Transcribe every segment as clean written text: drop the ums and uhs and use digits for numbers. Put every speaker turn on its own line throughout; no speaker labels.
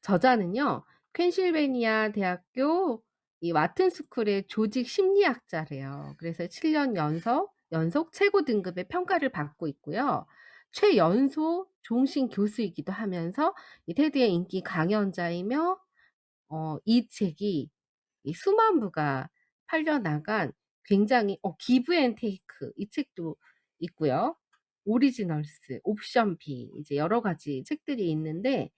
저자는요, 펜실베니아 대학교 이 와튼 스쿨의 조직 심리학자래요. 그래서 7년 연속 최고 등급의 평가를 받고 있고요. 최연소 종신 교수이기도 하면서 이 테드의 인기 강연자이며 이 책이 이 수만 부가 팔려 나간 굉장히 기브 앤 테이크 이 책도 있고요. 오리지널스, 옵션 B 이제 여러 가지 책들이 있는데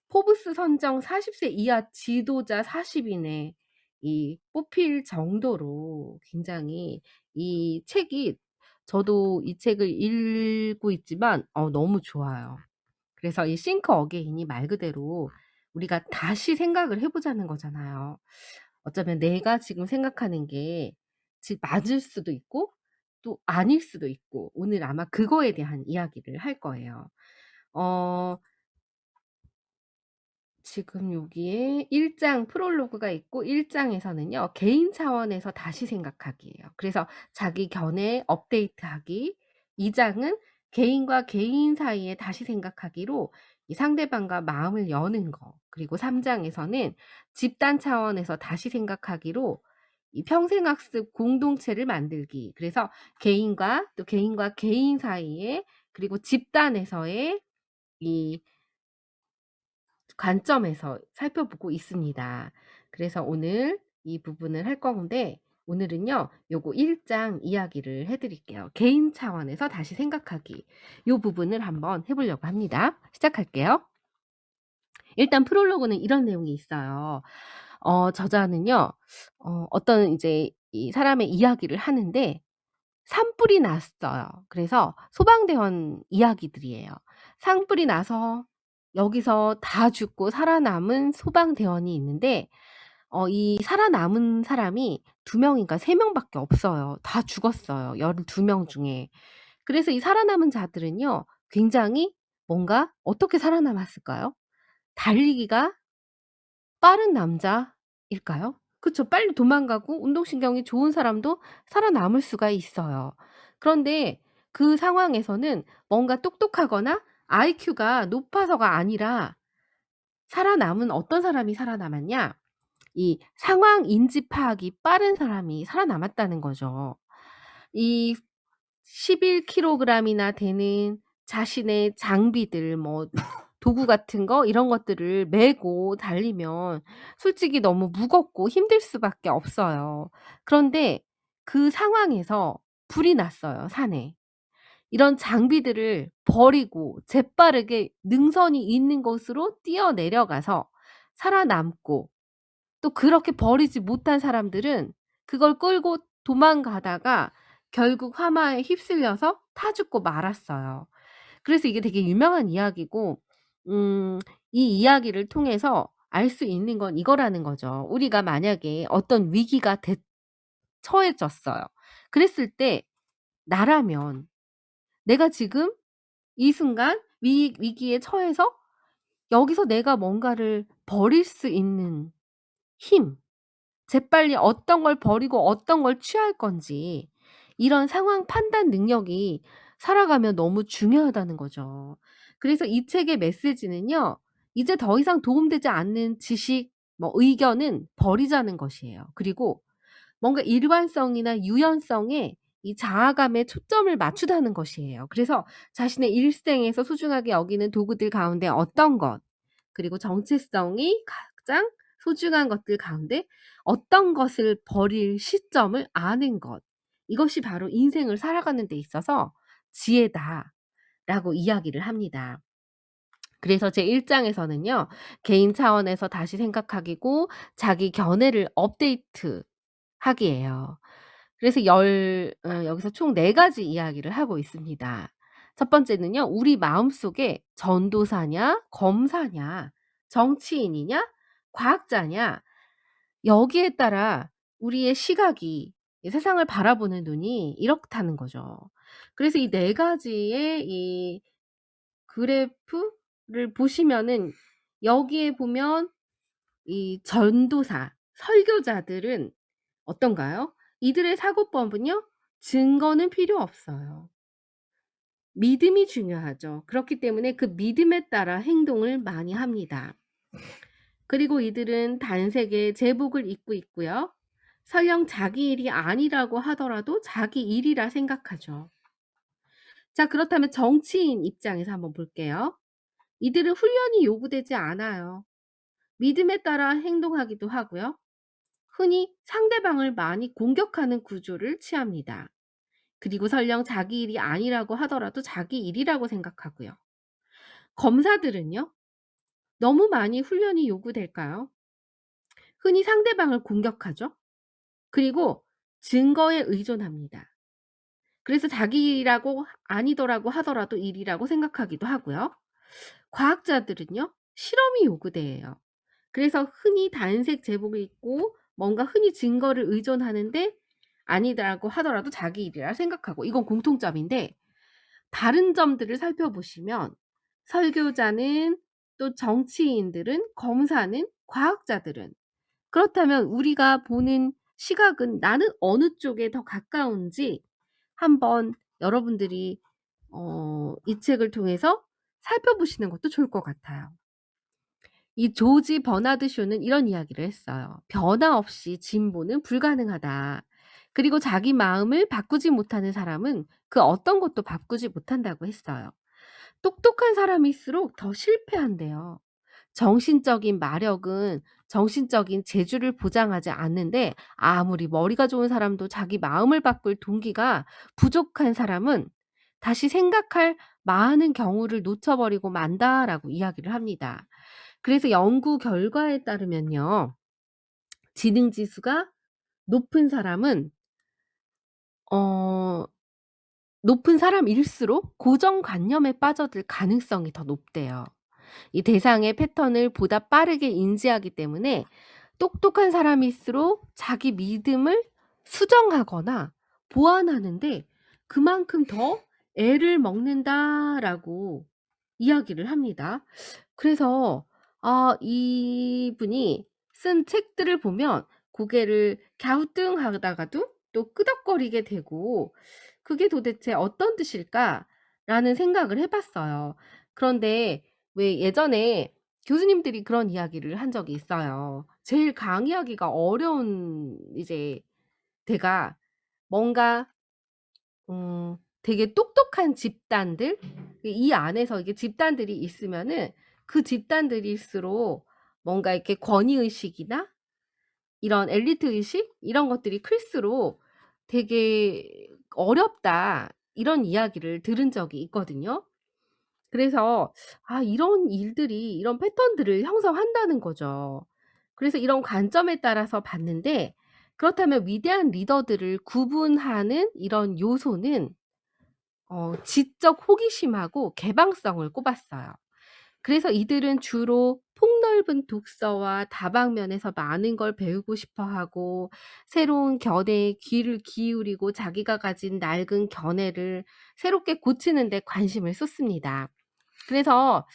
포브스 선정 40세 이하 지도자 40 인에 이 뽑힐 정도로 굉장히 이 책이 저도 이 책을 읽고 있지만 너무 좋아요. 그래서 이 think again이 말 그대로 우리가 다시 생각을 해 보자는 거잖아요. 어쩌면 내가 지금 생각하는 게 맞을 수도 있고 또 아닐 수도 있고 오늘 아마 그거에 대한 이야기를 할 거예요. 어 지금 여기에 1장 프롤로그가 있고 1 장에서는요. 개인 차원에서 다시 생각하기예요. 그래서 자기 견해 업데이트하기. 2 장은 개인과 개인 사이에 다시 생각하기로 이 상대방과 마음을 여는 거. 그리고 3 장에서는 집단 차원에서 다시 생각하기로 이 평생학습 공동체를 만들기. 그래서 개인과 개인 사이에 그리고 집단에서의 이 관점에서 살펴보고 있습니다. 그래서 오늘 이 부분을 할 건데 오늘은요. 요거 1장 이야기를 해 드릴게요. 개인 차원에서 다시 생각하기. 요 부분을 한번 해 보려고 합니다. 시작할게요. 일단 프롤로그는 이런 내용이 있어요. 저자는요. 어떤 이제 이 사람의 이야기를 하는데 산불이 났어요. 그래서 소방대원 이야기들이에요. 산불이 나서 여기서 다 죽고 살아남은 소방대원이 있는데 이 살아남은 사람이 2 명인가 3 명밖에 없어요. 다 죽었어요, 12명 중에. 그래서 이 살아남은 자들은요 굉장히 뭔가 어떻게 살아남았을까요? 달리기가 빠른 남자일까요? 그쵸. 빨리 도망가고 운동신경이 좋은 사람도 살아남을 수가 있어요. 그런데 그 상황에서는 뭔가 똑똑하거나 IQ가 높아서가 아니라 살아남은 어떤 사람이 살아남았냐? 이 상황 인지 파악이 빠른 사람이 살아남았다는 거죠. 이 11 킬로그램이나 되는 자신의 장비들 뭐 도구 같은 거 이런 것들을 메고 달리면 솔직히 너무 무겁고 힘들 수밖에 없어요. 그런데 그 상황에서 불이 났어요, 산에. 이런 장비들을 버리고 재빠르게 능선이 있는 곳으로 뛰어내려가서 살아남고 또 그렇게 버리지 못한 사람들은 그걸 끌고 도망가다가 결국 화마에 휩쓸려서 타 죽고 말았어요. 그래서 이게 되게 유명한 이야기고 음 이 이야기를 통해서 알 수 있는 건 이거라는 거죠. 우리가 만약에 어떤 위기가 처해졌어요. 그랬을 때 나라면 내가 지금 이 순간 위기에 처해서 여기서 내가 뭔가를 버릴 수 있는 힘 재빨리 어떤 걸 버리고 어떤 걸 취할 건지 이런 상황 판단 능력이 살아가면 너무 중요하다는 거죠. 그래서 이 책의 메시지는요. 이제 더 이상 도움되지 않는 지식 뭐 의견은 버리자는 것이에요. 그리고 뭔가 일관성이나 유연성에 이 자아감에 초점을 맞추자는 것이에요. 그래서 자신의 일생에서 소중하게 여기는 도구들 가운데 어떤 것 그리고 정체성이 가장 소중한 것들 가운데 어떤 것을 버릴 시점을 아는 것. 이것이 바로 인생을 살아가는 데 있어서 지혜다라고 이야기를 합니다. 그래서 제 1 장에서는요. 개인 차원에서 다시 생각하기고 자기 견해를 업데이트 하기예요. 그래서 여기서 총 4 가지 이야기를 하고 있습니다. 첫 번째는요. 우리 마음속에 전도사냐 검사냐 정치인이냐 과학자냐 여기에 따라 우리의 시각이 이 세상을 바라보는 눈이 이렇다는 거죠. 그래서 이 4 가지의 이 그래프를 보시면은 여기에 보면 이 전도사, 설교자들은 어떤가요? 이들의 사고법은요. 증거는 필요 없어요. 믿음이 중요하죠. 그렇기 때문에 그 믿음에 따라 행동을 많이 합니다. 그리고 이들은 단색의 제복을 입고 있고요. 설령 자기 일이 아니라고 하더라도 자기 일이라 생각하죠. 자, 그렇다면 정치인 입장에서 한번 볼게요. 이들은 훈련이 요구되지 않아요. 믿음에 따라 행동하기도 하고요. 흔히 상대방을 많이 공격하는 구조를 취합니다. 그리고 설령 자기 일이 아니라고 하더라도 자기 일이라고 생각하고요. 검사들은요, 너무 많이 훈련이 요구될까요? 흔히 상대방을 공격하죠. 그리고 증거에 의존합니다. 그래서 자기 일이라고 아니더라고 하더라도 일이라고 생각하기도 하고요. 과학자들은요, 실험이 요구돼요. 그래서 흔히 단색 제복을 입고 뭔가 흔히 증거를 의존하는데 아니더라고 하더라도 자기 일이라 생각하고, 이건 공통점인데 다른 점들을 살펴보시면 설교자는, 또 정치인들은, 검사는, 과학자들은, 그렇다면 우리가 보는 시각은 나는 어느 쪽에 더 가까운지 한번 여러분들이 이 책을 통해서 살펴보시는 것도 좋을 것 같아요. 이 조지 버나드 쇼는 이런 이야기를 했어요. 변화 없이 진보는 불가능하다. 그리고 자기 마음을 바꾸지 못하는 사람은 그 어떤 것도 바꾸지 못한다고 했어요. 똑똑한 사람일수록 더 실패한대요. 정신적인 마력은 정신적인 재주를 보장하지 않는데, 아무리 머리가 좋은 사람도 자기 마음을 바꿀 동기가 부족한 사람은 다시 생각할 많은 경우를 놓쳐버리고 만다라고 이야기를 합니다. 그래서 연구 결과에 따르면요, 지능 지수가 높은 사람은 어 높은 사람일수록 고정관념에 빠져들 가능성이 더 높대요. 이 대상의 패턴을 보다 빠르게 인지하기 때문에 똑똑한 사람일수록 자기 믿음을 수정하거나 보완하는 데 그만큼 더 애를 먹는다라고 이야기를 합니다. 그래서 이분이 쓴 책들을 보면 고개를 갸우뚱하다가도 또 끄덕거리게 되고, '그게 도대체 어떤 뜻일까?'라는 생각을 해 봤어요. 그런데 왜 예전에 교수님들이 그런 이야기를 한 적이 있어요. 제일 강의하기가 어려운 이제 데가 뭔가 되게 똑똑한 집단들, 이 안에서 이게 집단들이 있으면은 그 집단들일수록 뭔가 이렇게 권위 의식이나 이런 엘리트 의식 이런 것들이 클수록 되게 어렵다, 이런 이야기를 들은 적이 있거든요. 그래서 이런 일들이 이런 패턴들을 형성한다는 거죠. 그래서 이런 관점에 따라서 봤는데, 그렇다면 위대한 리더들을 구분하는 이런 요소는 지적 호기심하고 개방성을 꼽았어요. 그래서 이들은 주로 폭넓은 독서와 다방면에서 많은 걸 배우고 싶어 하고, 새로운 견해에 귀를 기울이고 자기가 가진 낡은 견해를 새롭게 고치는 데 관심을 쏟습니다. 그래서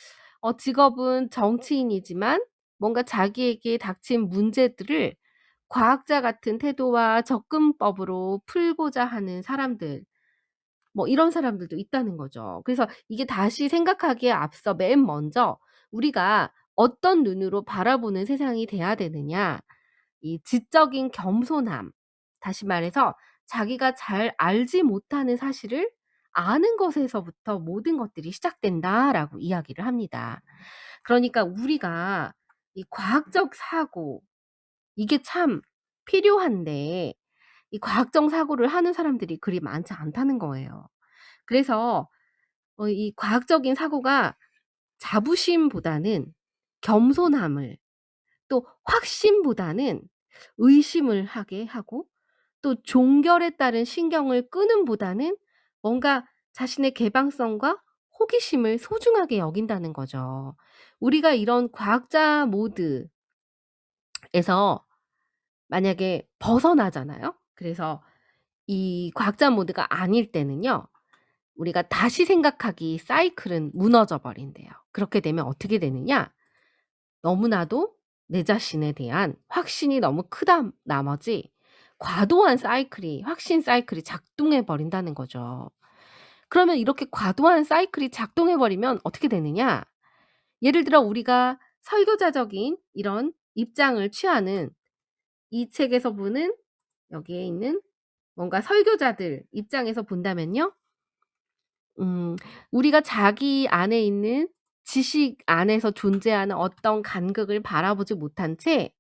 직업은 정치인이지만 뭔가 자기에게 닥친 문제들을 과학자 같은 태도와 접근법으로 풀고자 하는 사람들, 뭐 이런 사람들도 있다는 거죠. 그래서 이게 다시 생각하기에 앞서 맨 먼저 우리가 어떤 눈으로 바라보는 세상이 돼야 되느냐, 이 지적인 겸손함, 다시 말해서 자기가 잘 알지 못하는 사실을 아는 것에서부터 모든 것들이 시작된다라고 이야기를 합니다. 그러니까 우리가 이 과학적 사고, 이게 참 필요한데 이 과학적 사고를 하는 사람들이 그리 많지 않다는 거예요. 그래서 이 과학적인 사고가 자부심보다는 겸손함을, 또 확신보다는 의심을 하게 하고, 또 종결에 따른 신경을 끄는보다는 뭔가 자신의 개방성과 호기심을 소중하게 여긴다는 거죠. 우리가 이런 과학자 모드에서 만약에 벗어나잖아요. 그래서 이 과학자 모드가 아닐 때는요, 우리가 다시 생각하기 사이클은 무너져 버린대요. 그렇게 되면 어떻게 되느냐? 너무나도 내 자신에 대한 확신이 너무 크다 나머지 과도한 사이클이, 확신 사이클이 작동해 버린다는 거죠. 그러면 이렇게 과도한 사이클이 작동해 버리면 어떻게 되느냐? 예를 들어 우리가 설교자적인 이런 입장을 취하는 이 책에서 보는 여기에 있는 뭔가 설교자들 입장에서 본다면요. 음 우리가 자기 안에 있는 지식 안에서 존재하는 어떤 간극을 바라보지 못한 채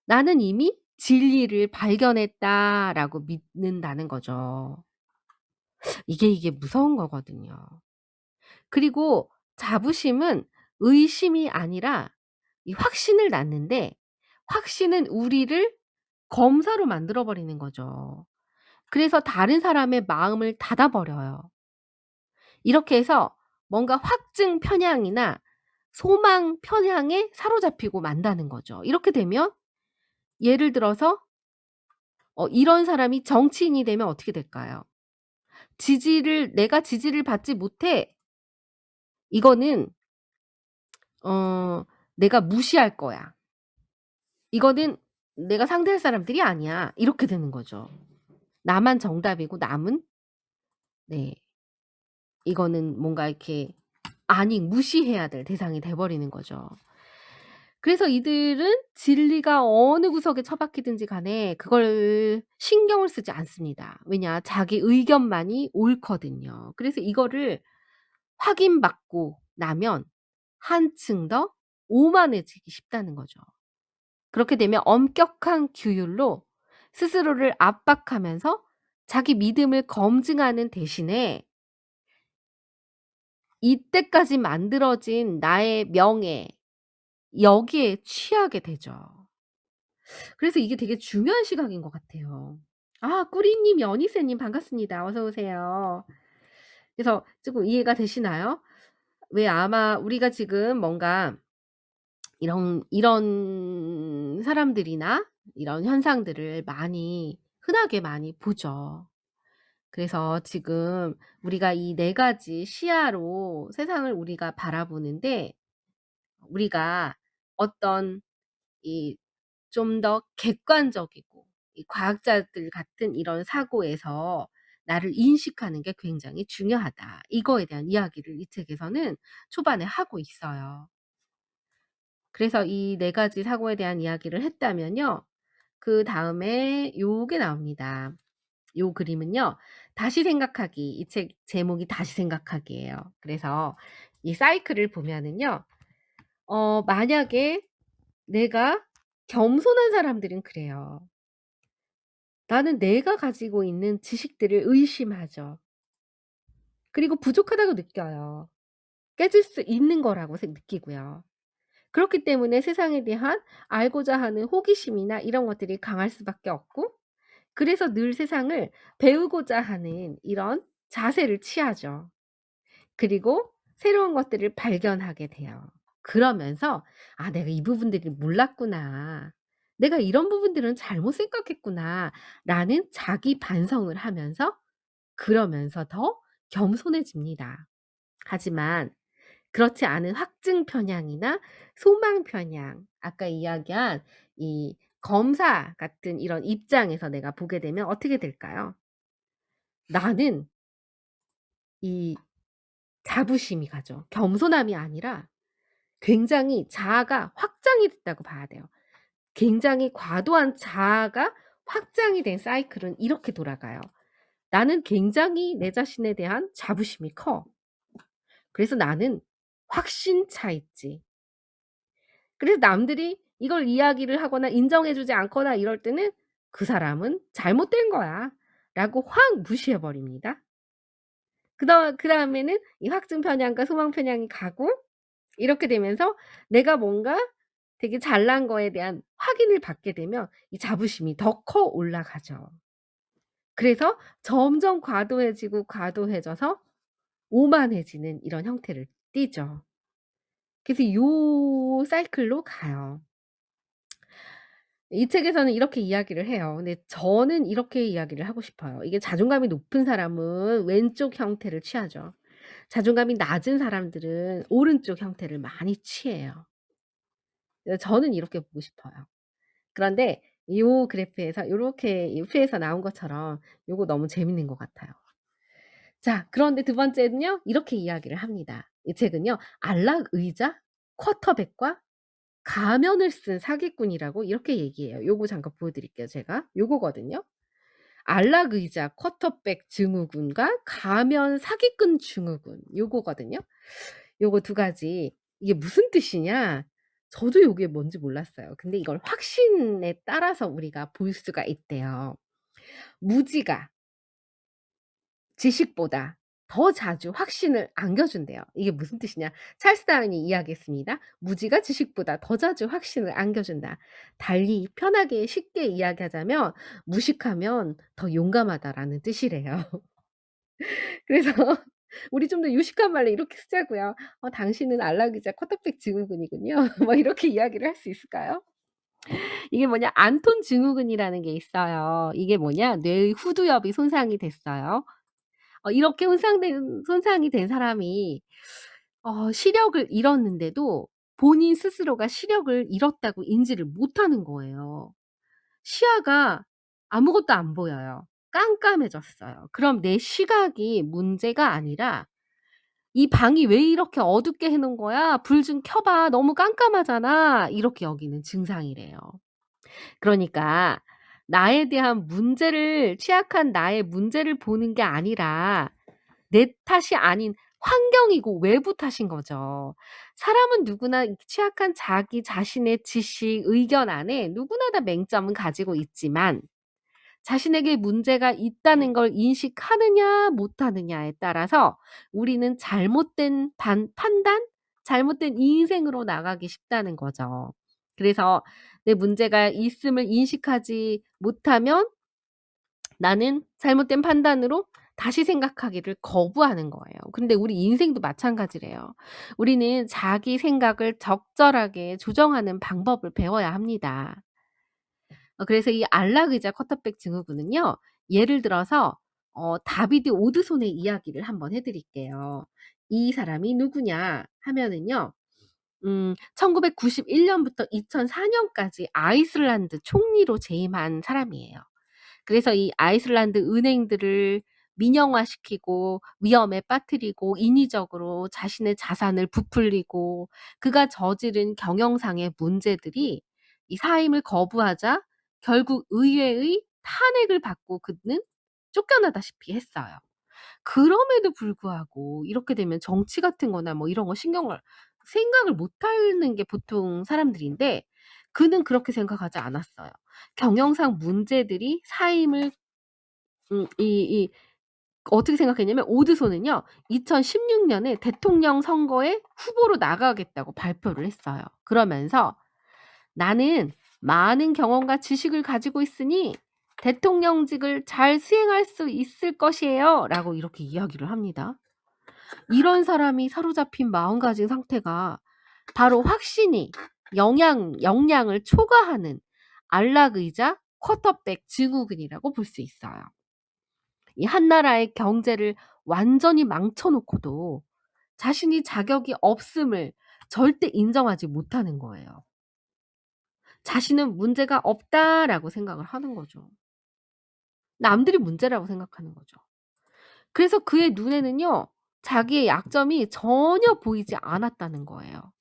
'나는 이미 진리를 발견했다.'라고 믿는다는 거죠. 이게 무서운 거거든요. 그리고 자부심은 의심이 아니라 이 확신을 낳는데 확신은 우리를 검사로 만들어 버리는 거죠. 그래서 다른 사람의 마음을 닫아 버려요. 이렇게 해서 뭔가 확증 편향이나 소망 편향에 사로잡히고 만다는 거죠. 이렇게 되면 예를 들어서 이런 사람이 정치인이 되면 어떻게 될까요? 지지를 '내가 지지를 받지 못해. 이거는 어 내가 무시할 거야. 이거는 내가 상대할 사람들이 아니야.' 이렇게 되는 거죠. 나만 정답이고 남은 네 이거는 뭔가 이렇게 아니 무시해야 될 대상이 돼 버리는 거죠. 그래서 이들은 진리가 어느 구석에 처박히든지 간에 그걸 신경을 쓰지 않습니다. 왜냐? 자기 의견만이 옳거든요. 그래서 이거를 확인받고 나면 한층 더 오만해지기 쉽다는 거죠. 그렇게 되면 엄격한 규율로 스스로를 압박하면서 자기 믿음을 검증하는 대신에 이때까지 만들어진 나의 명예 여기에 취하게 되죠. 그래서 이게 되게 중요한 시각인 것 같아요. 아 꾸리님, 연희새님 반갑습니다. 어서 오세요. 그래서 쪼금 이해가 되시나요? 왜 아마 우리가 지금 뭔가 이런 사람들이나 이런 현상들을 많이 흔하게 많이 보죠. 그래서 지금 우리가 이 네 가지 시야로 세상을 우리가 바라보는데 우리가 어떤 이 좀 더 객관적이고 이 과학자들 같은 이런 사고에서 나를 인식하는 게 굉장히 중요하다. 이거에 대한 이야기를 이 책에서는 초반에 하고 있어요. 그래서 이 네 가지 사고에 대한 이야기를 했다면요. 그다음에 요게 나옵니다. 요 그림은요. 다시 생각하기. 이 책 제목이 다시 생각하기예요. 그래서 이 사이클을 보면은요. 만약에 내가 겸손한 사람들은 그래요. 나는 내가 가지고 있는 지식들을 의심하죠. 그리고 부족하다고 느껴요. 깨질 수 있는 거라고 느끼고요. 그렇기 때문에 세상에 대한 알고자 하는 호기심이나 이런 것들이 강할 수밖에 없고 그래서 늘 세상을 배우고자 하는 이런 자세를 취하죠. 그리고 새로운 것들을 발견하게 돼요. 그러면서 '아 내가 이 부분들을 몰랐구나. 내가 이런 부분들은 잘못 생각했구나.'라는 자기 반성을 하면서 그러면서 더 겸손해집니다. 하지만 그렇지 않은 확증 편향이나 소망 편향 아까 이야기한 이 검사 같은 이런 입장에서 내가 보게 되면 어떻게 될까요? 나는 이 자부심이 가죠. 겸손함이 아니라 굉장히 자아가 확장이 됐다고 봐야 돼요. 굉장히 과도한 자아가 확장이 된 사이클은 이렇게 돌아가요. 나는 굉장히 내 자신에 대한 자부심이 커. 그래서 나는 확신 차 있지. 그래서 남들이 이걸 이야기를 하거나 인정해 주지 않거나 이럴 때는 '그 사람은 잘못된 거야.'라고 확 무시해 버립니다. 그다음에는 이 확증 편향과 소망 편향이 가고 이렇게 되면서 내가 뭔가 되게 잘난 거에 대한 확인을 받게 되면 이 자부심이 더 커 올라가죠. 그래서 점점 과도해지고 과도해져서 오만해지는 이런 형태를 띠죠. 그래서 요 사이클로 가요. 이 책에서는 이렇게 이야기를 해요. 근데 저는 이렇게 이야기를 하고 싶어요. 이게 자존감이 높은 사람은 왼쪽 형태를 취하죠. 자존감이 낮은 사람들은 오른쪽 형태를 많이 취해요. 저는 이렇게 보고 싶어요. 그런데 요 그래프에서 요렇게 이 표에서 나온 것처럼 요거 너무 재밌는 것 같아요. 자, 그런데 두 번째는요. 이렇게 이야기를 합니다. 이 책은요. 안락의자, 쿼터백과 가면을 쓴 사기꾼이라고 이렇게 얘기해요. 요거 잠깐 보여 드릴게요 제가. 요거거든요. 안락의자, 쿼터백 증후군과 가면 사기꾼 증후군 요거거든요. 요거 두 가지 이게 무슨 뜻이냐? 저도 요게 뭔지 몰랐어요. 근데 이걸 확신에 따라서 우리가 볼 수가 있대요. 무지가 지식보다 더 자주 확신을 안겨준대요. 이게 무슨 뜻이냐? 찰스 다윈이 이야기했습니다. "무지가 지식보다 더 자주 확신을 안겨준다." 달리 편하게 쉽게 이야기하자면 "무식하면 더 용감하다."라는 뜻이래요. 그래서 우리 좀 더 유식한 말로 이렇게 쓰자고요. 당신은 안락의자 쿼터백 증후군이군요." 뭐 이렇게 이야기를 할 수 있을까요? 이게 뭐냐 안톤 증후군이라는 게 있어요. 이게 뭐냐 뇌의 후두엽이 손상이 됐어요. 이렇게 손상이 된 사람이 시력을 잃었는데도 본인 스스로가 시력을 잃었다고 인지를 못하는 거예요. 시야가 아무것도 안 보여요. 깜깜해졌어요. 그럼 내 시각이 문제가 아니라 '이 방이 왜 이렇게 어둡게 해 놓은 거야? 불 좀 켜 봐. 너무 깜깜하잖아.' 이렇게 여기는 증상이래요. 그러니까 나에 대한 문제를 취약한 나의 문제를 보는 게 아니라 내 탓이 아닌 환경이고 외부 탓인 거죠. 사람은 누구나 이 취약한 자기 자신의 지식, 의견 안에 누구나 다 맹점은 가지고 있지만 자신에게 문제가 있다는 걸 인식하느냐 못하느냐에 따라서 우리는 잘못된 판단, 잘못된 인생으로 나가기 쉽다는 거죠. 그래서 내 문제가 있음을 인식하지 못하면 나는 잘못된 판단으로 다시 생각하기를 거부하는 거예요. 근데 우리 인생도 마찬가지래요. 우리는 자기 생각을 적절하게 조정하는 방법을 배워야 합니다. 그래서 이 안락의자 쿼터백 증후군은요. 예를 들어서 다비드 오드손의 이야기를 한번 해 드릴게요. 이 사람이 누구냐 하면은요. 1991 년부터 2004 년까지 아이슬란드 총리로 재임한 사람이에요. 그래서 이 아이슬란드 은행들을 민영화시키고 위험에 빠뜨리고 인위적으로 자신의 자산을 부풀리고 그가 저지른 경영상의 문제들이 이 사임을 거부하자 결국 의회의 탄핵을 받고 그는 쫓겨나다시피 했어요. 그럼에도 불구하고 이렇게 되면 정치 같은 거나 뭐 이런 거 생각을 못 하는 게 보통 사람들인데 그는 그렇게 생각하지 않았어요. 경영상 문제들이 사임을 이 어떻게 생각했냐면 오드손은요. 2016 년에 대통령 선거에 후보로 나가겠다고 발표를 했어요. 그러면서 "나는 많은 경험과 지식을 가지고 있으니 대통령직을 잘 수행할 수 있을 것이에요."라고 이렇게 이야기를 합니다. 이런 사람이 사로잡힌 마음가짐 상태가 바로 확신이 역량을 초과하는 안락의자 쿼터백 증후군이라고 볼 수 있어요. 이 한 나라의 경제를 완전히 망쳐 놓고도 자신이 자격이 없음을 절대 인정하지 못하는 거예요. 자신은 '문제가 없다.'라고 생각을 하는 거죠. 남들이 문제라고 생각하는 거죠. 그래서 그의 눈에는요. 자기의 약점이 전혀 보이지 않았다는 거예요.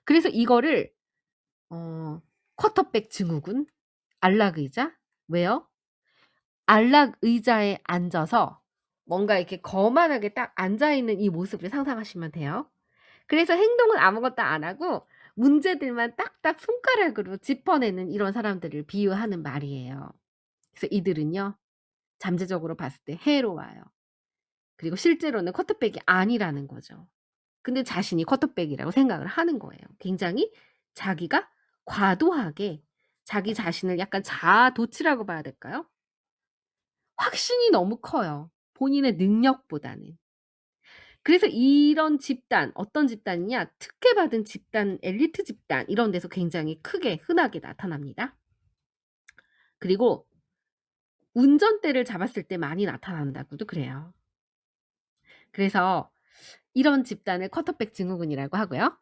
그래서 이거를 쿼터백 증후군, 안락의자 왜요? 안락의자에 앉아서 뭔가 이렇게 거만하게 딱 앉아 있는 이 모습을 상상하시면 돼요. 그래서 행동은 아무것도 안 하고 문제들만 딱딱 손가락으로 짚어내는 이런 사람들을 비유하는 말이에요. 그래서 이들은요. 잠재적으로 봤을 때 해로워요. 그리고 실제로는 쿼터백이 아니라는 거죠. 근데 자신이 쿼터백이라고 생각을 하는 거예요. 굉장히 자기가 과도하게 자기 자신을 약간 자아 도취라고 봐야 될까요? 확신이 너무 커요, 본인의 능력보다는. 그래서 이런 집단 어떤 집단이냐 특혜받은 집단, 엘리트 집단 이런 데서 굉장히 크게 흔하게 나타납니다. 그리고 운전대를 잡았을 때 많이 나타난다고도 그래요. 그래서 이런 집단을 쿼터백 증후군이라고 하고요.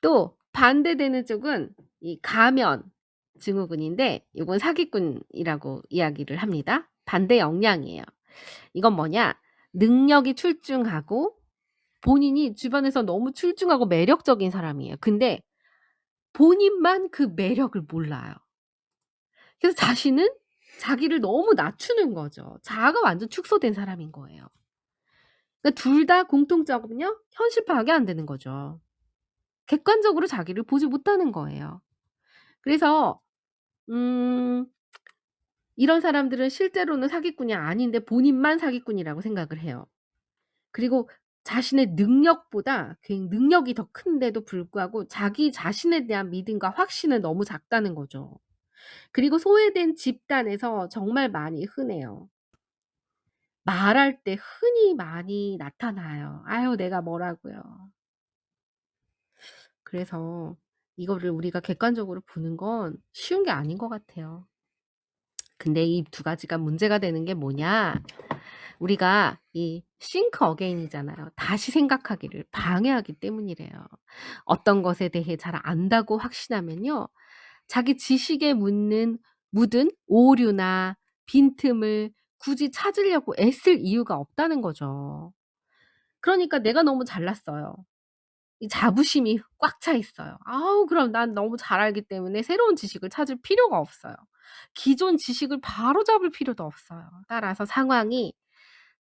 또 반대되는 쪽은 이 가면 증후군인데 요건 사기꾼이라고 이야기를 합니다. 반대 역량이에요. 이건 뭐냐? 능력이 출중하고 본인이 주변에서 너무 출중하고 매력적인 사람이에요. 근데 본인만 그 매력을 몰라요. 그래서 자기를 너무 낮추는 거죠. 자아가 완전 축소된 사람인 거예요. 그러니까 둘 다 공통점은요. 현실 파악이 안 되는 거죠. 객관적으로 자기를 보지 못하는 거예요. 그래서 음 이런 사람들은 실제로는 사기꾼이 아닌데 본인만 사기꾼이라고 생각을 해요. 그리고 자신의 능력보다 능력이 더 큰데도 불구하고 자기 자신에 대한 믿음과 확신은 너무 작다는 거죠. 그리고 소외된 집단에서 정말 많이 흔해요. 말할 때 흔히 많이 나타나요. "아유 내가 뭐라고요." 그래서 이거를 우리가 객관적으로 보는 건 쉬운 게 아닌 것 같아요. 근데 이 두 가지가 문제가 되는 게 뭐냐? 우리가 이 think again이잖아요. 다시 생각하기를 방해하기 때문이래요. 어떤 것에 대해 잘 안다고 확신하면요. 자기 지식에 묻은 오류나 빈틈을 굳이 찾으려고 애쓸 이유가 없다는 거죠. 그러니까 내가 너무 잘났어요. 이 자부심이 꽉 차 있어요. 아우 그럼 난 너무 잘 알기 때문에 새로운 지식을 찾을 필요가 없어요. 기존 지식을 바로잡을 필요도 없어요. 따라서 상황이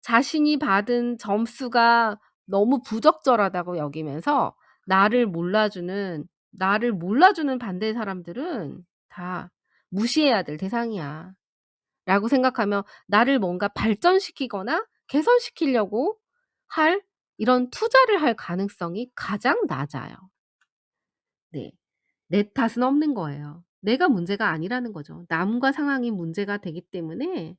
자신이 받은 점수가 너무 부적절하다고 여기면서 나를 몰라주는 반대의 사람들은 다 무시해야 될 대상이야. 라고 생각하며 나를 뭔가 발전시키거나 개선시키려고 할 이런 투자를 할 가능성이 가장 낮아요. 네. 내 탓은 없는 거예요. 내가 문제가 아니라는 거죠. 남과 상황이 문제가 되기 때문에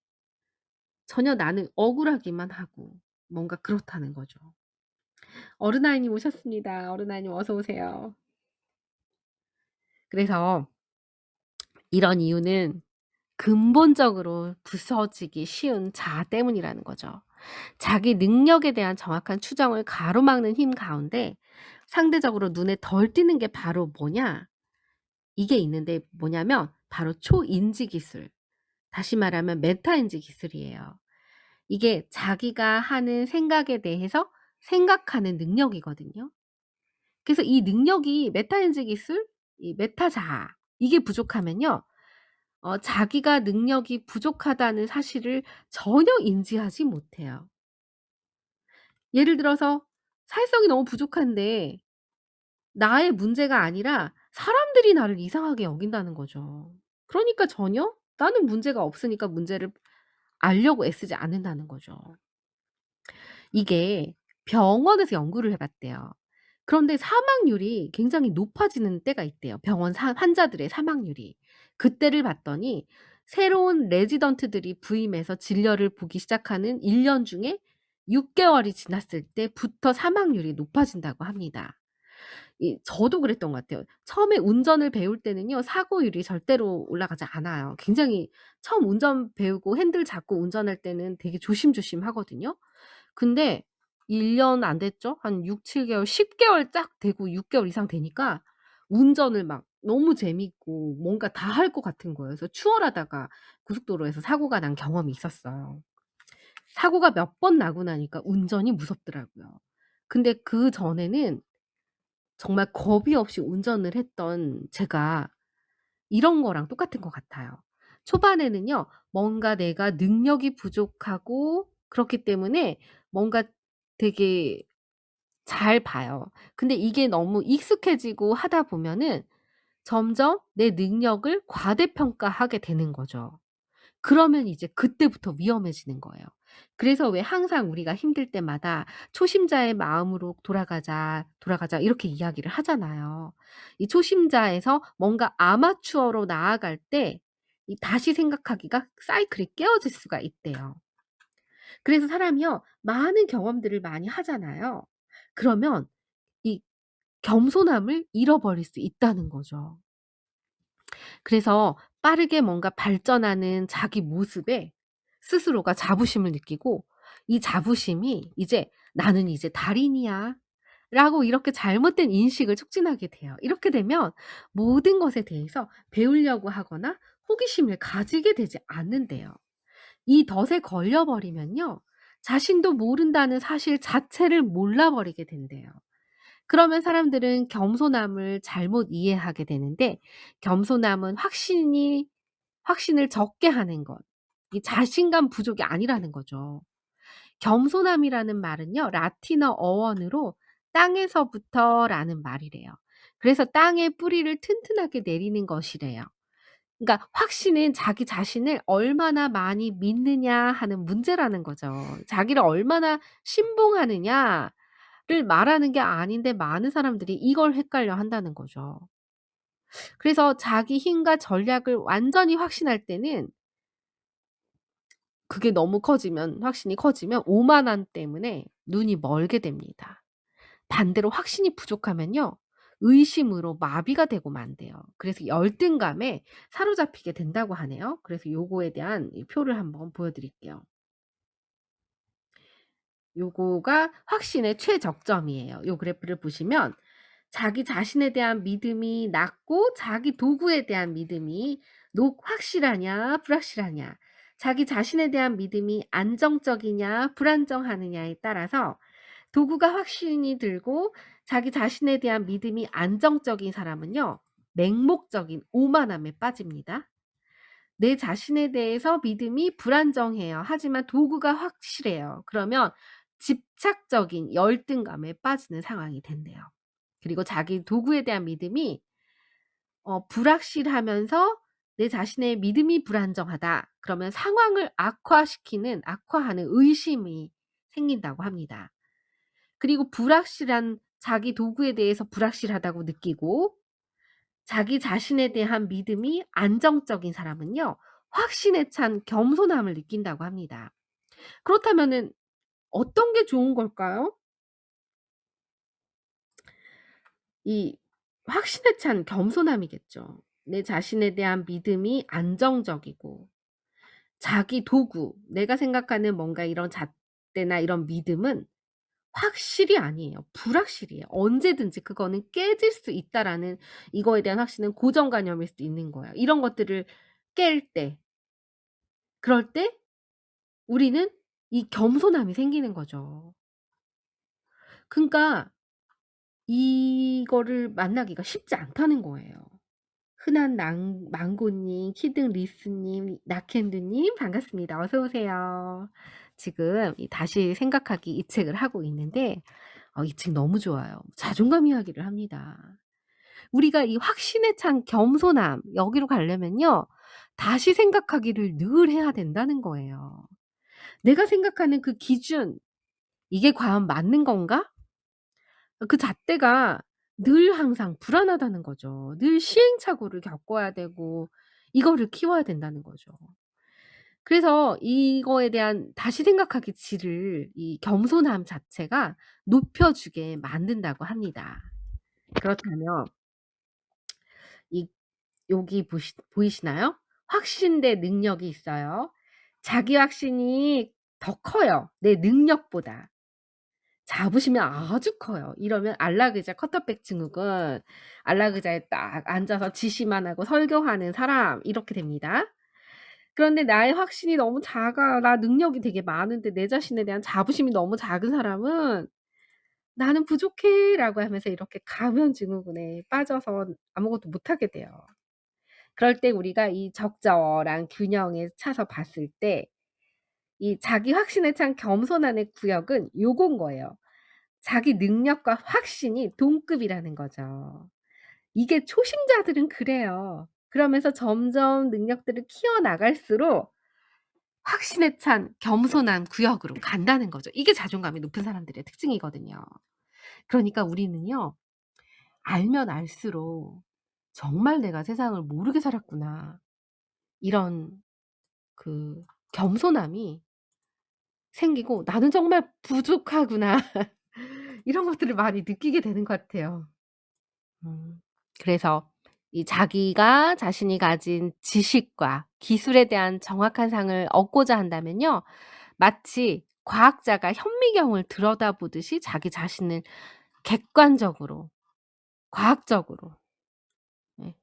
전혀 나는 억울하기만 하고 뭔가 그렇다는 거죠. 어른아이님 오셨습니다. 어른아이님 어서 오세요. 그래서 이런 이유는 근본적으로 부서지기 쉬운 자아 때문이라는 거죠. 자기 능력에 대한 정확한 추정을 가로막는 힘 가운데 상대적으로 눈에 덜 띄는 게 바로 뭐냐? 이게 있는데 뭐냐면 바로 초인지 기술. 다시 말하면 메타인지 기술이에요. 이게 자기가 하는 생각에 대해서 생각하는 능력이거든요. 그래서 이 능력이 메타인지 기술, 이 메타 자아 이게 부족하면요. 자기가 능력이 부족하다는 사실을 전혀 인지하지 못해요. 예를 들어서 사회성이 너무 부족한데 나의 문제가 아니라 사람들이 나를 이상하게 여긴다는 거죠. 그러니까 전혀 나는 문제가 없으니까 문제를 알려고 애쓰지 않는다는 거죠. 이게 병원에서 연구를 해 봤대요. 그런데 사망률이 굉장히 높아지는 때가 있대요, 병원 환자들의 사망률이. 그때를 봤더니 새로운 레지던트들이 부임해서 진료를 보기 시작하는 1년 중에 6 개월이 지났을 때부터 사망률이 높아진다고 합니다. 저도 그랬던 것 같아요. 처음에 운전을 배울 때는요 사고율이 절대로 올라가지 않아요. 굉장히 처음 운전 배우고 핸들 잡고 운전할 때는 되게 조심조심하거든요. 근데 1년 안 됐죠? 한 6-7 개월, 10 개월 딱 되고 6 개월 이상 되니까 운전을 막 너무 재밌고 뭔가 다 할 것 같은 거예요. 그래서 추월하다가 고속도로에서 사고가 난 경험이 있었어요. 사고가 몇 번 나고 나니까 운전이 무섭더라고요. 근데 그전에는 정말 겁이 없이 운전을 했던 제가 이런 거랑 똑같은 것 같아요. 초반에는요. 뭔가 내가 능력이 부족하고 그렇기 때문에 뭔가 되게 잘 봐요. 근데 이게 너무 익숙해지고 하다 보면은 점점 내 능력을 과대평가하게 되는 거죠. 그러면 이제 그때부터 위험해지는 거예요. 그래서 왜 항상 우리가 힘들 때마다 "초심자의 마음으로 돌아가자, 돌아가자." 이렇게 이야기를 하잖아요. 이 초심자에서 뭔가 아마추어로 나아갈 때 이 다시 생각하기가 사이클이 깨어질 수가 있대요. 그래서 사람이요 많은 경험들을 많이 하잖아요. 그러면 이 겸손함을 잃어버릴 수 있다는 거죠. 그래서 빠르게 뭔가 발전하는 자기 모습에 스스로가 자부심을 느끼고 이 자부심이 이제 '나는 이제 달인이야.' 라고 이렇게 잘못된 인식을 촉진하게 돼요. 이렇게 되면 모든 것에 대해서 배우려고 하거나 호기심을 가지게 되지 않는대요. 이 덫에 걸려 버리면요. 자신도 모른다는 사실 자체를 몰라 버리게 된대요. 그러면 사람들은 겸손함을 잘못 이해하게 되는데, 겸손함은 확신을 적게 하는 것, 이 자신감 부족이 아니라는 거죠. 겸손함이라는 말은요, 라틴어 어원으로 땅에서부터라는 말이래요. 그래서 땅에 뿌리를 튼튼하게 내리는 것이래요. 그러니까 확신은 자기 자신을 얼마나 많이 믿느냐 하는 문제라는 거죠. 자기를 얼마나 신봉하느냐를 말하는 게 아닌데, 많은 사람들이 이걸 헷갈려 한다는 거죠. 그래서 자기 힘과 전략을 완전히 확신할 때는, 그게 너무 커지면, 확신이 커지면 오만함 때문에 눈이 멀게 됩니다. 반대로 확신이 부족하면요, 의심으로 마비가 되고 만대요. 그래서 열등감에 사로잡히게 된다고 하네요. 그래서 요거에 대한 이 표를 한번 보여 드릴게요. 요거가 확신의 최적점이에요. 요 그래프를 보시면 자기 자신에 대한 믿음이 낮고 자기 도구에 대한 믿음이 확실하냐 불확실하냐, 자기 자신에 대한 믿음이 안정적이냐 불안정하느냐에 따라서, 도구가 확신이 들고 자기 자신에 대한 믿음이 안정적인 사람은요, 맹목적인 오만함에 빠집니다. 내 자신에 대해서 믿음이 불안정해요. 하지만 도구가 확실해요. 그러면 집착적인 열등감에 빠지는 상황이 된대요. 그리고 자기 도구에 대한 믿음이 불확실하면서 내 자신의 믿음이 불안정하다, 그러면 상황을 악화하는 의심이 생긴다고 합니다. 그리고 자기 도구에 대해서 불확실하다고 느끼고 자기 자신에 대한 믿음이 안정적인 사람은요, 확신에 찬 겸손함을 느낀다고 합니다. 그렇다면은 어떤 게 좋은 걸까요? 이 확신에 찬 겸손함이겠죠. 내 자신에 대한 믿음이 안정적이고 자기 도구, 내가 생각하는 뭔가 이런 잣대나 이런 믿음은 확실이 아니에요. 불확실이에요. 언제든지 그거는 깨질 수 있다라는, 이거에 대한 확신은 고정관념일 수도 있는 거예요. 이런 것들을 깰 때, 그럴 때 우리는 이 겸손함이 생기는 거죠. 그러니까 이거를 만나기가 쉽지 않다는 거예요. 흔한 낭 망고님, 키드리스님, 나캔두님 반갑습니다. 어서 오세요. 지금 다시 생각하기 이 책을 하고 있는데, 이 책 너무 좋아요. 자존감 이야기를 합니다. 우리가 이 확신에 찬 겸손함, 여기로 가려면요, 다시 생각하기를 늘 해야 된다는 거예요. 내가 생각하는 그 기준, 이게 과연 맞는 건가? 그 잣대가 늘 항상 불안하다는 거죠. 늘 시행착오를 겪어야 되고 이거를 키워야 된다는 거죠. 그래서 이거에 대한 다시 생각하기 질을, 이 겸손함 자체가 높여 주게 만든다고 합니다. 그렇다면 이 여기 보이시나요? 확신된 능력이 있어요. 자기 확신이 더 커요, 내 능력보다. 자부심이 아주 커요. 이러면 안락의자 커터백 증후군, 안락의자에 딱 앉아서 지시만 하고 설교하는 사람, 이렇게 됩니다. 그런데 나의 확신이 너무 작아, 나 능력이 되게 많은데 내 자신에 대한 자부심이 너무 작은 사람은 '나는 부족해.'라고 하면서 이렇게 가면 증후군에 빠져서 아무것도 못하게 돼요. 그럴 때 우리가 이 적절한 균형에 차서 봤을 때, 이 자기 확신에 찬 겸손함의 구역은 요건 거예요. 자기 능력과 확신이 동급이라는 거죠. 이게 초심자들은 그래요. 그러면서 점점 능력들을 키워 나갈수록 확신에 찬 겸손한 구역으로 간다는 거죠. 이게 자존감이 높은 사람들의 특징이거든요. 그러니까 우리는요, 알면 알수록 '정말 내가 세상을 모르게 살았구나.' 이런 그 겸손함이 생기고 '나는 정말 부족하구나.' 이런 것들을 많이 느끼게 되는 것 같아요. 음. 그래서 이 자기가 자신이 가진 지식과 기술에 대한 정확한 상을 얻고자 한다면요, 마치 과학자가 현미경을 들여다보듯이 자기 자신을 객관적으로, 과학적으로, 네,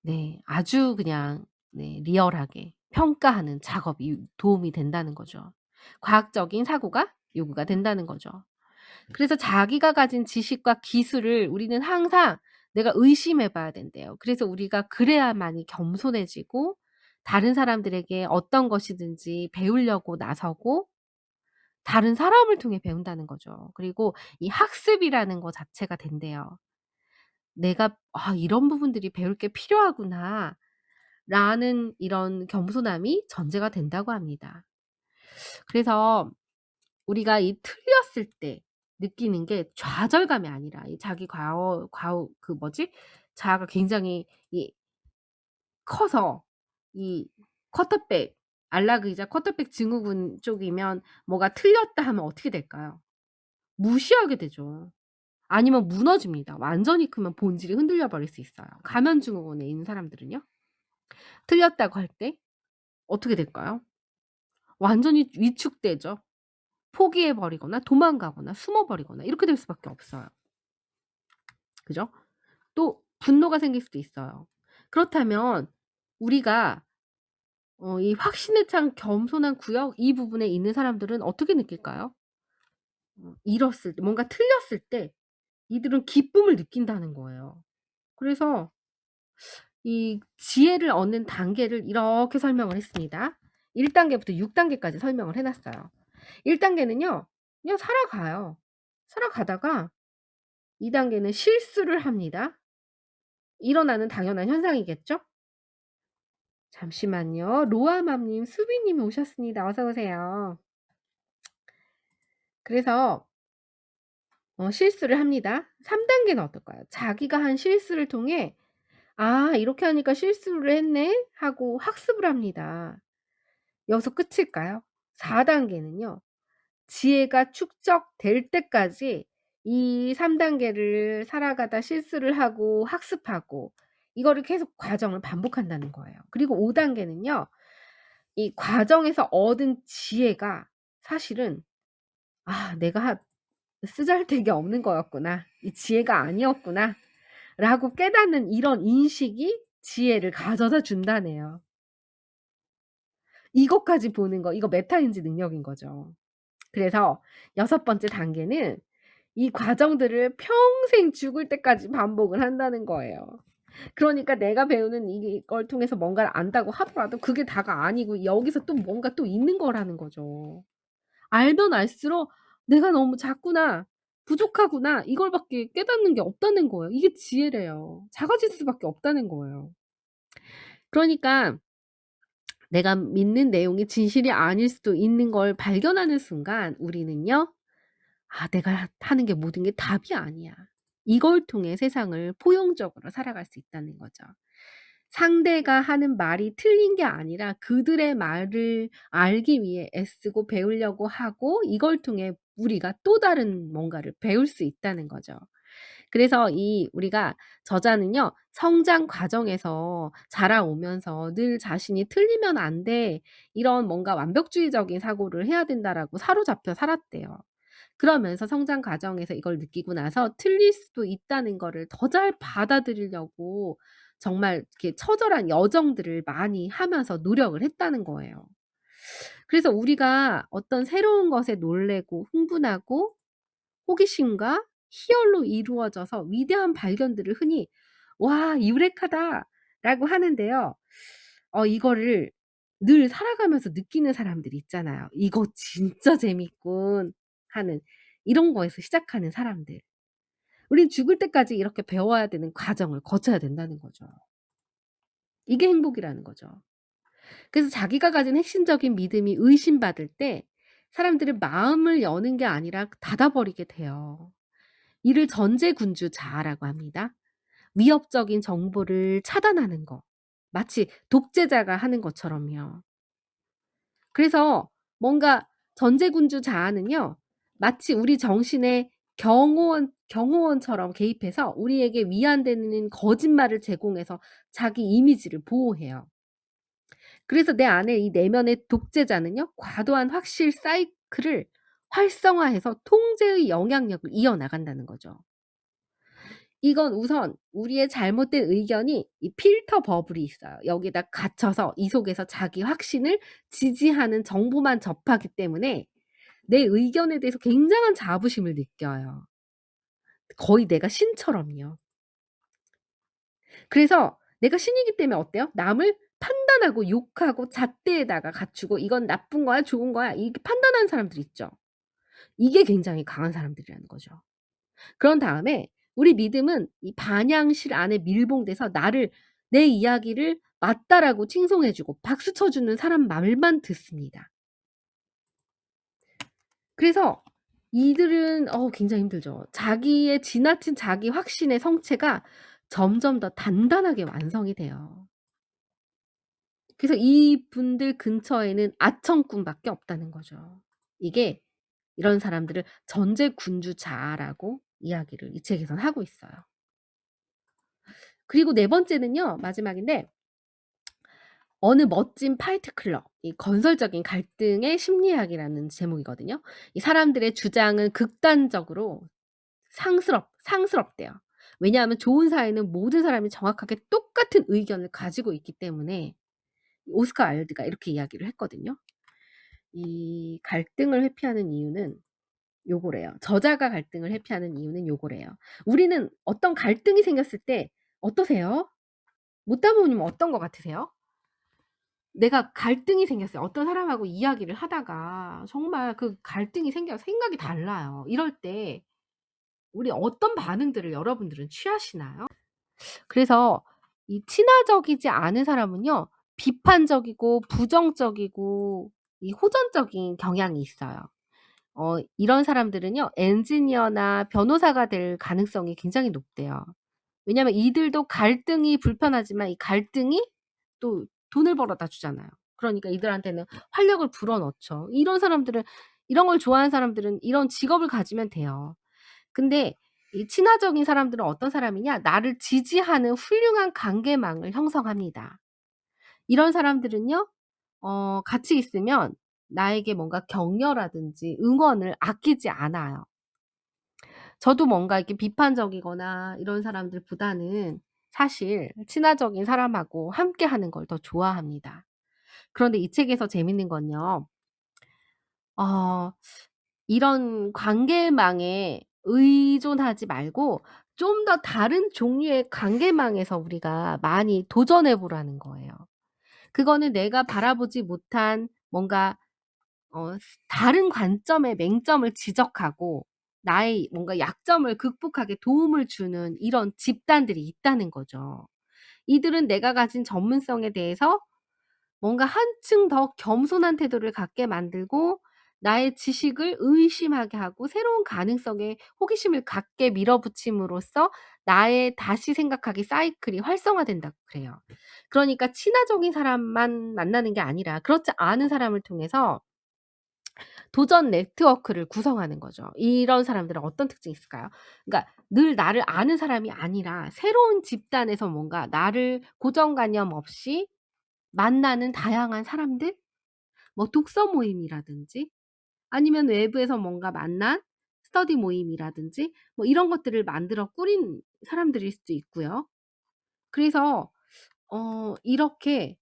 네, 아주 그냥, 네, 리얼하게 평가하는 작업이 도움이 된다는 거죠. 과학적인 사고가 요구가 된다는 거죠. 그래서 자기가 가진 지식과 기술을 우리는 항상 내가 의심해 봐야 된대요. 그래서 우리가 그래야만이 겸손해지고 다른 사람들에게 어떤 것이든지 배우려고 나서고 다른 사람을 통해 배운다는 거죠. 그리고 이 학습이라는 거 자체가 된대요. 내가 '아 이런 부분들이 배울 게 필요하구나.'라는 이런 겸손함이 전제가 된다고 합니다. 그래서 우리가 이 틀렸을 때 느끼는 게 좌절감이 아니라 이 자기 과오 그 뭐지? 자아가 굉장히 이 커서 이 쿼터백 안락의자 쿼터백 증후군 쪽이면 뭐가 틀렸다 하면 어떻게 될까요? 무시하게 되죠. 아니면 무너집니다. 완전히 크면 본질이 흔들려 버릴 수 있어요. 가면 증후군에 있는 사람들은요. 틀렸다고 할 때 어떻게 될까요? 완전히 위축되죠. 포기해 버리거나 도망가거나 숨어 버리거나 이렇게 될 수밖에 없어요. 그죠? 또 분노가 생길 수도 있어요. 그렇다면 우리가 이 확신에 찬 겸손한 구역 이 부분에 있는 사람들은 어떻게 느낄까요? 잃었을 때 뭔가 틀렸을 때 이들은 기쁨을 느낀다는 거예요. 그래서 이 지혜를 얻는 단계를 이렇게 설명을 했습니다. 1 단계부터 6 단계까지 설명을 해 놨어요. 1 단계는요. 그냥 살아가요. 살아가다가 2 단계는 실수를 합니다. 일어나는 당연한 현상이겠죠? 잠시만요. 로아맘님, 수비님이 오셨습니다. 어서 오세요. 그래서 실수를 합니다. 3 단계는 어떨까요? 자기가 한 실수를 통해 '아 이렇게 하니까 실수를 했네.' 하고 학습을 합니다. 여기서 끝일까요? 4 단계는요. 지혜가 축적될 때까지 이 3 단계를 살아가다 실수를 하고 학습하고 이거를 계속 과정을 반복한다는 거예요. 그리고 5 단계는요. 이 과정에서 얻은 지혜가 사실은 '아 내가 쓰잘데기 없는 거였구나. 이 지혜가 아니었구나.'라고 깨닫는 이런 인식이 지혜를 가져다 준다네요. 이것까지 보는 거 이거 메타인지 능력인 거죠. 그래서 6 번째 단계는 이 과정들을 평생 죽을 때까지 반복을 한다는 거예요. 그러니까 내가 배우는 이걸 통해서 뭔가를 안다고 하더라도 그게 다가 아니고 여기서 또 뭔가 또 있는 거라는 거죠. 알면 알수록 '내가 너무 작구나. 부족하구나.' 이걸 밖에 깨닫는 게 없다는 거예요. 이게 지혜래요. 작아질 수밖에 없다는 거예요. 그러니까 내가 믿는 내용이 진실이 아닐 수도 있는 걸 발견하는 순간 우리는요. '아 내가 하는 게 모든 게 답이 아니야.' 이걸 통해 세상을 포용적으로 살아갈 수 있다는 거죠. 상대가 하는 말이 틀린 게 아니라 그들의 말을 알기 위해 애쓰고 배우려고 하고 이걸 통해 우리가 또 다른 뭔가를 배울 수 있다는 거죠. 그래서 이 우리가 저자는요. 성장 과정에서 자라오면서 늘 자신이 '틀리면 안 돼. 이런 뭔가 완벽주의적인 사고를 해야 된다.'라고 사로잡혀 살았대요. 그러면서 성장 과정에서 이걸 느끼고 나서 틀릴 수도 있다는 거를 더 잘 받아들이려고 정말 이렇게 처절한 여정들을 많이 하면서 노력을 했다는 거예요. 그래서 우리가 어떤 새로운 것에 놀라고 흥분하고 호기심과 희열로 이루어져서 위대한 발견들을 흔히 "와 유레카다."라고 하는데요. 이거를 늘 살아가면서 느끼는 사람들이 있잖아요. '이거 진짜 재밌군.' 하는 이런 거에서 시작하는 사람들. 우린 죽을 때까지 이렇게 배워야 되는 과정을 거쳐야 된다는 거죠. 이게 행복이라는 거죠. 그래서 자기가 가진 핵심적인 믿음이 의심받을 때 사람들은 마음을 여는 게 아니라 닫아 버리게 돼요. 이를 전제군주 자아라고 합니다. 위협적인 정보를 차단하는 거. 마치 독재자가 하는 것처럼요. 그래서 뭔가 전제군주 자아는요. 마치 우리 정신의 경호원처럼 개입해서 우리에게 위안되는 거짓말을 제공해서 자기 이미지를 보호해요. 그래서 내 안에 이 내면의 독재자는요. 과도한 확실 사이클을 활성화해서 통제의 영향력을 이어나간다는 거죠. 이건 우선 우리의 잘못된 의견이 이 필터 버블이 있어요. 여기다 갇혀서 이 속에서 자기 확신을 지지하는 정보만 접하기 때문에 내 의견에 대해서 굉장한 자부심을 느껴요. 거의 내가 신처럼요. 그래서 내가 신이기 때문에 어때요? 남을 판단하고 욕하고 잣대에다가 갖추고 '이건 나쁜 거야, 좋은 거야.' 이렇게 판단하는 사람들 있죠. 이게 굉장히 강한 사람들이라는 거죠. 그런 다음에 우리 믿음은 이 반향실 안에 밀봉돼서 나를 내 이야기를 맞다라고 칭송해 주고 박수 쳐 주는 사람 말만 듣습니다. 그래서 이들은 굉장히 힘들죠. 자기의 지나친 자기 확신의 성체가 점점 더 단단하게 완성이 돼요. 그래서 이분들 근처에는 아청꾼밖에 없다는 거죠. 이게 이런 사람들을 전제군주자라고 이야기를 이 책에선 하고 있어요. 그리고 네 번째는요. 마지막인데 어느 멋진 파이트 클럽 이 건설적인 갈등의 심리학이라는 제목이거든요. 이 사람들의 주장은 극단적으로 상스럽대요. 왜냐하면 좋은 사회는 모든 사람이 정확하게 똑같은 의견을 가지고 있기 때문에 오스카 와일드가 이렇게 이야기를 했거든요. 이 갈등을 회피하는 이유는 요거래요. 저자가 갈등을 회피하는 이유는 요거래요. 우리는 어떤 갈등이 생겼을 때 어떠세요? 못다모님 어떤 것 같으세요? 내가 갈등이 생겼어요. 어떤 사람하고 이야기를 하다가 정말 그 갈등이 생겨서 생각이 달라요. 이럴 때 우리 어떤 반응들을 여러분들은 취하시나요? 그래서 이 친화적이지 않은 사람은요. 비판적이고 부정적이고 이 호전적인 경향이 있어요. 이런 사람들은요. 엔지니어나 변호사가 될 가능성이 굉장히 높대요. 왜냐하면 이들도 갈등이 불편하지만 이 갈등이 또 돈을 벌어다 주잖아요. 그러니까 이들한테는 활력을 불어넣죠. 이런 사람들은 이런 걸 좋아하는 사람들은 이런 직업을 가지면 돼요. 근데 이 친화적인 사람들은 어떤 사람이냐? 나를 지지하는 훌륭한 관계망을 형성합니다. 이런 사람들은요. 같이 있으면 나에게 뭔가 격려라든지 응원을 아끼지 않아요. 저도 뭔가 이렇게 비판적이거나 이런 사람들보다는 사실 친화적인 사람하고 함께하는 걸 더 좋아합니다. 그런데 이 책에서 재밌는 건요. 어 이런 관계망에 의존하지 말고 좀 더 다른 종류의 관계망에서 우리가 많이 도전해 보라는 거예요. 그거는 내가 바라보지 못한 뭔가 다른 관점의 맹점을 지적하고 나의 뭔가 약점을 극복하게 도움을 주는 이런 집단들이 있다는 거죠. 이들은 내가 가진 전문성에 대해서 뭔가 한층 더 겸손한 태도를 갖게 만들고 나의 지식을 의심하게 하고 새로운 가능성에 호기심을 갖게 밀어붙임으로써 나의 다시 생각하기 사이클이 활성화된다고 그래요. 그러니까 친화적인 사람만 만나는 게 아니라 그렇지 않은 사람을 통해서 도전 네트워크를 구성하는 거죠. 이런 사람들은 어떤 특징이 있을까요? 그러니까 늘 나를 아는 사람이 아니라 새로운 집단에서 뭔가 나를 고정관념 없이 만나는 다양한 사람들? 뭐 독서 모임이라든지 아니면 외부에서 뭔가 만난 스터디 모임이라든지 뭐 이런 것들을 만들어 꾸린 사람들일 수도 있고요. 그래서 이렇게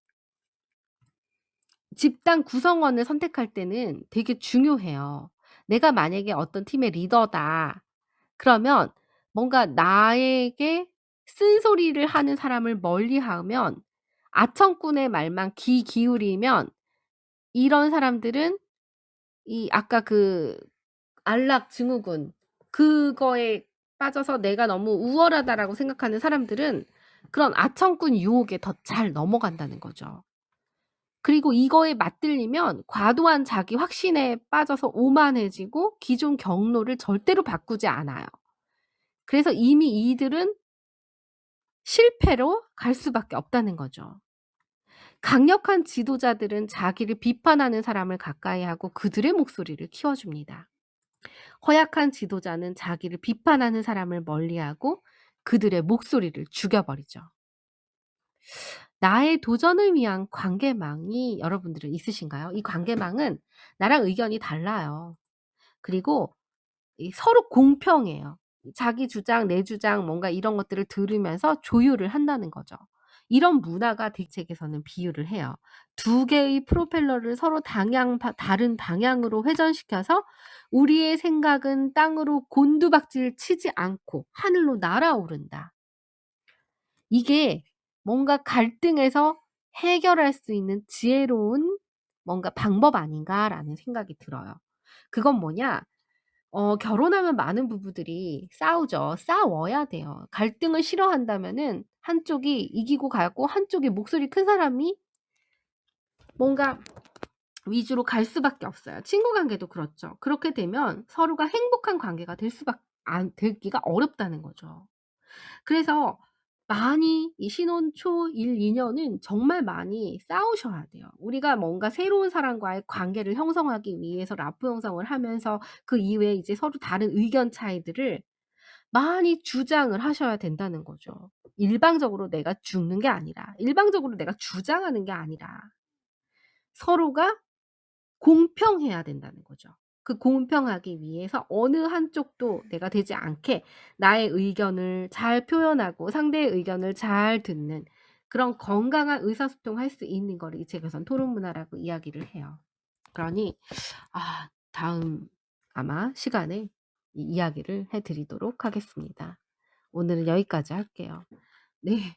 집단 구성원을 선택할 때는 되게 중요해요. 내가 만약에 어떤 팀의 리더다. 그러면 뭔가 나에게 쓴소리를 하는 사람을 멀리하면 아청꾼의 말만 귀 기울이면 이런 사람들은 이 아까 그 안락증후군 그거에 빠져서 '내가 너무 우월하다.'라고 생각하는 사람들은 그런 아청꾼 유혹에 더 잘 넘어간다는 거죠. 그리고 이거에 맞들리면 과도한 자기 확신에 빠져서 오만해지고 기존 경로를 절대로 바꾸지 않아요. 그래서 이미 이들은 실패로 갈 수밖에 없다는 거죠. 강력한 지도자들은 자기를 비판하는 사람을 가까이 하고 그들의 목소리를 키워줍니다. 허약한 지도자는 자기를 비판하는 사람을 멀리하고 그들의 목소리를 죽여버리죠. 나의 도전을 위한 관계망이 여러분들은 있으신가요? 이 관계망은 나랑 의견이 달라요. 그리고 이 서로 공평해요. 자기 주장, 내 주장 뭔가 이런 것들을 들으면서 조율을 한다는 거죠. 이런 문화가 대책에서는 비유를 해요. 두 개의 프로펠러를 서로 다른 방향으로 회전시켜서 우리의 생각은 땅으로 곤두박질 치지 않고 하늘로 날아오른다. 이게 뭔가 갈등에서 해결할 수 있는 지혜로운 뭔가 방법 아닌가라는 생각이 들어요. 그건 뭐냐? 결혼하면 많은 부부들이 싸우죠. 싸워야 돼요. 갈등을 싫어한다면은 한쪽이 이기고 가고 한쪽이 목소리 큰 사람이 뭔가 위주로 갈 수밖에 없어요. 친구 관계도 그렇죠. 그렇게 되면 서로가 행복한 관계가 될 수밖 안 되기가 어렵다는 거죠. 그래서 많이 이 신혼 초 1-2 년은 정말 많이 싸우셔야 돼요. 우리가 뭔가 새로운 사람과의 관계를 형성하기 위해서 라포 형성을 하면서 그 이후에 이제 서로 다른 의견 차이들을 많이 주장을 하셔야 된다는 거죠. 일방적으로 내가 죽는 게 아니라, 일방적으로 내가 주장하는 게 아니라 서로가 공평해야 된다는 거죠. 그 공평하기 위해서 어느 한쪽도 내가 되지 않게 나의 의견을 잘 표현하고 상대의 의견을 잘 듣는 그런 건강한 의사소통할 수 있는 거를 이 책에선 토론 문화라고 이야기를 해요. 그러니 다음 아마 시간에 이 이야기를 해 드리도록 하겠습니다. 오늘은 여기까지 할게요. 네.